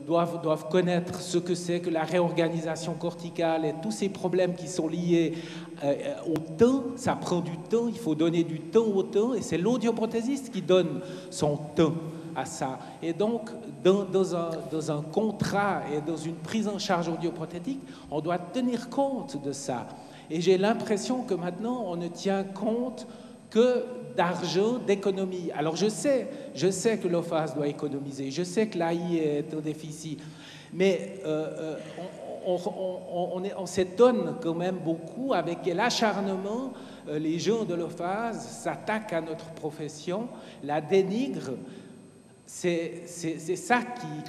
doivent connaître ce que c'est que la réorganisation corticale et tous ces problèmes qui sont liés au temps. Ça prend du temps, il faut donner du temps au temps, et c'est l'audioprothésiste qui donne son temps à ça. Et donc, dans un contrat et dans une prise en charge audioprothétique, on doit tenir compte de ça. Et j'ai l'impression que maintenant, on ne tient compte que d'argent, d'économie. Alors je sais que l'OFAS doit économiser, je sais que l'AI est en déficit, mais on s'étonne quand même beaucoup avec quel acharnement les gens de l'OFAS s'attaquent à notre profession, la dénigrent. C'est ça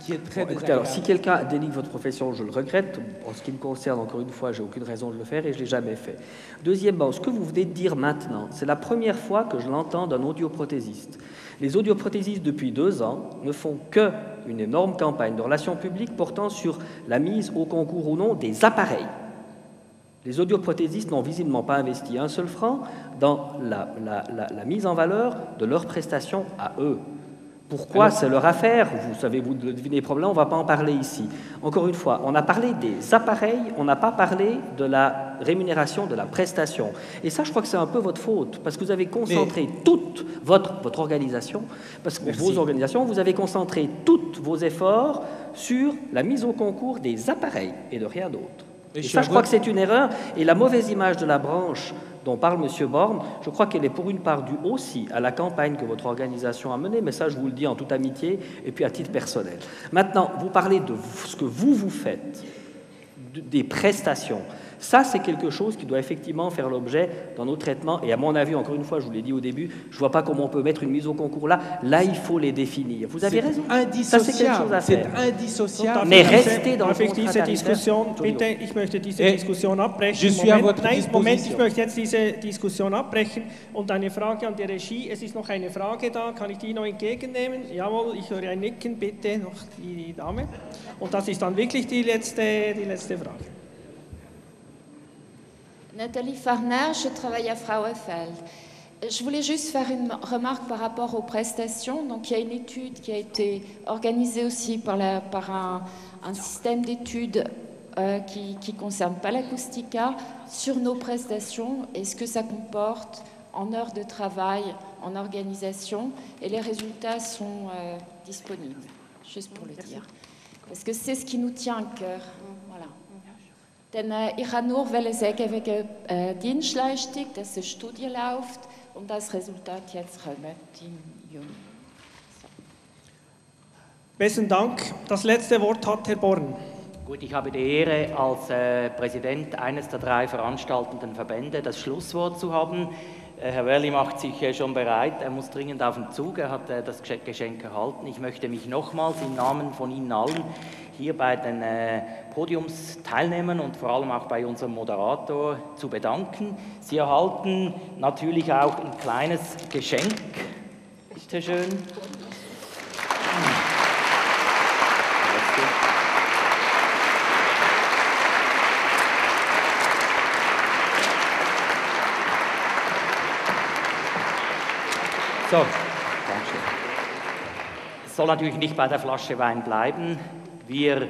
qui est très désagréable. Alors, si quelqu'un dénigre votre profession, je le regrette. En ce qui me concerne, encore une fois, j'ai aucune raison de le faire et je ne l'ai jamais fait. Deuxièmement, ce que vous venez de dire maintenant, c'est la première fois que je l'entends d'un audioprothésiste. Les audioprothésistes, depuis 2 ans, ne font qu'une énorme campagne de relations publiques portant sur la mise au concours ou non des appareils. Les audioprothésistes n'ont visiblement pas investi un seul franc dans la mise en valeur de leurs prestations à eux. Pourquoi? C'est leur affaire, vous savez, vous devinez les problèmes, on ne va pas en parler ici. Encore une fois, on a parlé des appareils, on n'a pas parlé de la rémunération de la prestation. Et ça, je crois que c'est un peu votre faute, parce que vous avez concentré toute votre organisation, parce que vos organisations, vous avez concentré tous vos efforts sur la mise au concours des appareils et de rien d'autre. Et ça, je crois que c'est une erreur, et la mauvaise image de la branche dont parle M. Borne, je crois qu'elle est pour une part due aussi à la campagne que votre organisation a menée, mais ça, je vous le dis en toute amitié et puis à titre personnel. Maintenant, vous parlez de ce que vous faites, des prestations. Ça, c'est quelque chose qui doit effectivement faire l'objet dans nos traitements. Et à mon avis, encore une fois, je vous l'ai dit au début, je ne vois pas comment on peut mettre une mise au concours là. Là, il faut les définir. Vous avez raison. Ça, c'est quelque chose à faire. C'est indissociable. Mais restez dans le contrat bitte, ich möchte diese Diskussion abbrechen. Je suis à votre disposition. Moment, ich möchte jetzt diese Diskussion abbrechen. Und eine Frage an die Regie. Es ist noch eine Frage da. Kann ich die noch entgegennehmen? Jawohl, ich höre ein Nicken. Bitte noch die Dame. Und das ist dann wirklich die letzte Frage. Nathalie Farner, je travaille à Frauenfeld. Je voulais juste faire une remarque par rapport aux prestations. Donc, il y a une étude qui a été organisée aussi par un système d'études qui ne concerne pas l'acoustica sur nos prestations et ce que ça comporte en heures de travail, en organisation. Et les résultats sont disponibles, juste pour le dire. Parce que c'est ce qui nous tient à cœur. Voilà. Denn ich kann nur sagen, wegen Dienstleistung, dass eine Studie läuft und das Resultat jetzt kommt im Juni. So. Besten Dank. Das letzte Wort hat Herr Born. Gut, ich habe die Ehre, als Präsident eines der 3 veranstaltenden Verbände das Schlusswort zu haben. Herr Werli macht sich schon bereit, er muss dringend auf den Zug, er hat das Geschenk erhalten. Ich möchte mich nochmals im Namen von Ihnen allen hier bei den Podiumsteilnehmern und vor allem auch bei unserem Moderator zu bedanken. Sie erhalten natürlich auch ein kleines Geschenk. Bitte schön. So, danke. Es soll natürlich nicht bei der Flasche Wein bleiben. Wir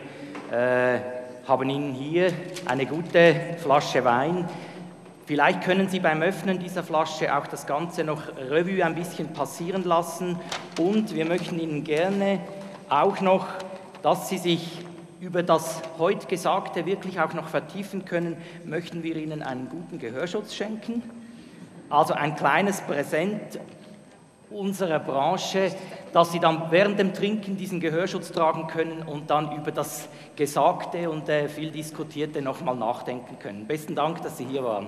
haben Ihnen hier eine gute Flasche Wein. Vielleicht können Sie beim Öffnen dieser Flasche auch das Ganze noch Revue ein bisschen passieren lassen. Und wir möchten Ihnen gerne auch noch, dass Sie sich über das heute Gesagte wirklich auch noch vertiefen können, möchten wir Ihnen einen guten Gehörschutz schenken. Also ein kleines Präsent unserer Branche, dass Sie dann während dem Trinken diesen Gehörschutz tragen können und dann über das Gesagte und viel Diskutierte nochmal nachdenken können. Besten Dank, dass Sie hier waren.